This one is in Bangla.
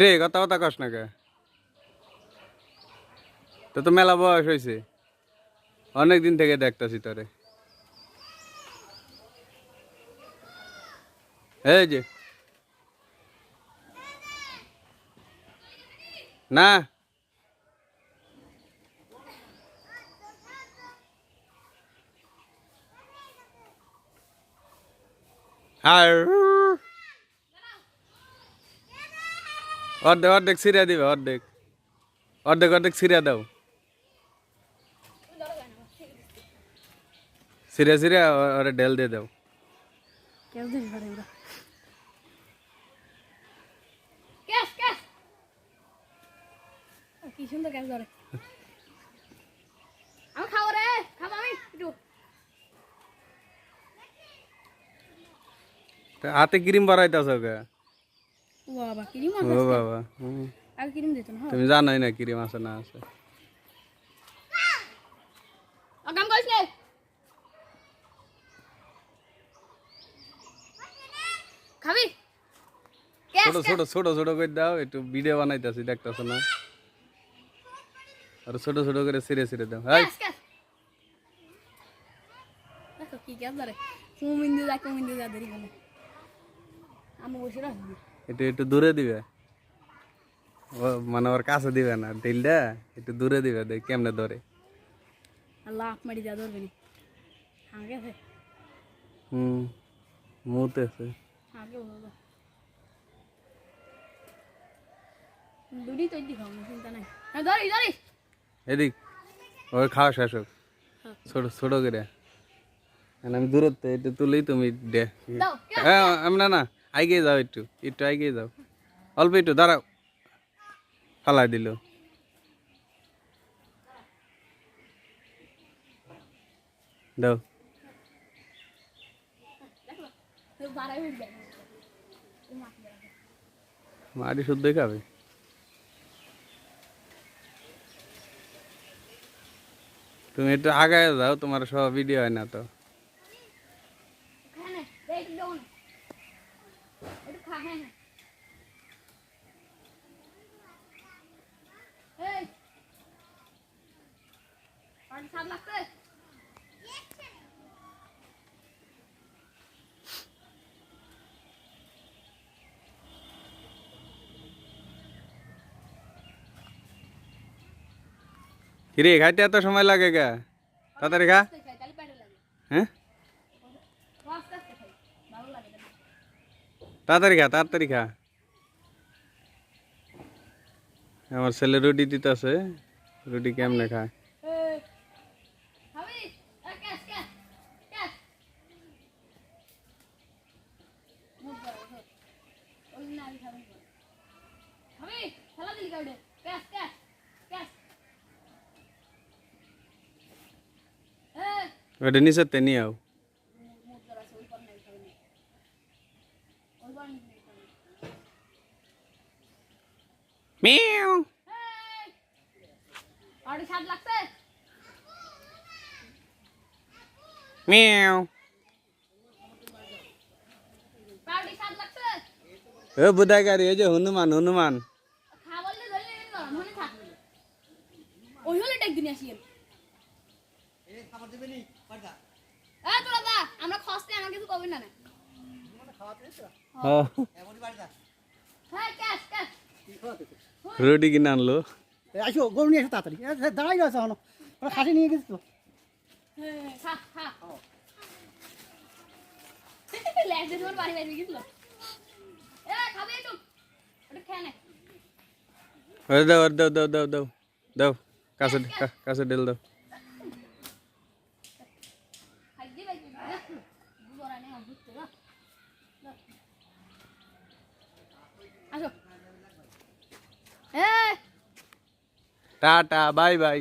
রে কথা কথা কস না কে? তো তো মেলা বয়স হয়েছে, অনেক দিন থেকে দেখতাছি তোরে। এই যে না আর অর্ধেক অর্ধেক ছিঁড়ে দিবে, অর্ধেক অর্ধেক অর্ধেক ছিঁড়ে দাও, ছিঁড়ে ছিঁড়ে ওরে ঢেল দিয়ে দাও। কি সুন্দর গ্যাস ধরে। আমি খাবো রে, খাবো আমি একটু। হাতে ক্রিম বাড়াইতেছ কে? ও বাবা ক্রিম ও আছে। বাবা, আর ক্রিম দিত না। তুমি জানোই না ক্রিম আছে না আছে। অকাম কইছ নে। খাবি? ছোট ছোট ছোট ছোট করে দাও, একটু ভিডিও বানাইতেছি দেখতেছ না? আর ছোট ছোট করে ছিঁড়ে ছিঁড়ে দাও। হাই দেখো কি গ্যাস ধরে। কুমিন্দু যা ধরি বলে। আমি বসে রাখি। একটু একটু দূরে দিবে, ও মানে ওর কাছে দিবে না, ঢিলটা একটু দূরে দিবে, দেখ কেমনে ধরে। আল্লাহ আপ মারি যা ধরবে নি। আগে আছে। মুতে আছে। আগে বলো। দুটি তো দি খাও, চিন্তা নাই। হ্যাঁ ধরি ধরি। এদিক ওর খাওয়া শেষ হোক, ছোট ছোট করে। আমি দূরত্ব একটু তুলেই তুমি হ্যাঁ আমি না না আইগিয়ে যাও, একটু একটু আইগিয়ে যাও, অল্প একটু দাঁড়াও, ফালাই দিল। দাও মাটি শুদ্ধই খাবে। তুমি একটু আগায় যাও, তোমার সব ভিডিও হয় না তো। কিরে খাইতে এত সময় লাগে কে? তাড়াতাড়ি খা। হ্যাঁ তাড়াতাড়ি খা, তাড়াতাড়ি খা। আমার ছেলে রুটি দিতেছে, রুটি কেমনে খায়? ওটা নিচেতে নিয়ে আও। Miao Miao. এ বুদাই গাড়ি, এই যে হনুমান হনুমান। আমরা খসতে আমার কিছু কবে না। রুটি কিনে আনলো। আসো গরু নিয়ে এসো তাড়াতাড়ি, দাঁড়াই রয়েছে এখনো, ওরা খাসি নিয়ে গেছিল। দাও দাও দাও দাও দাও দাও, কাছে কাছে ঢেল দাও। Tata bye bye.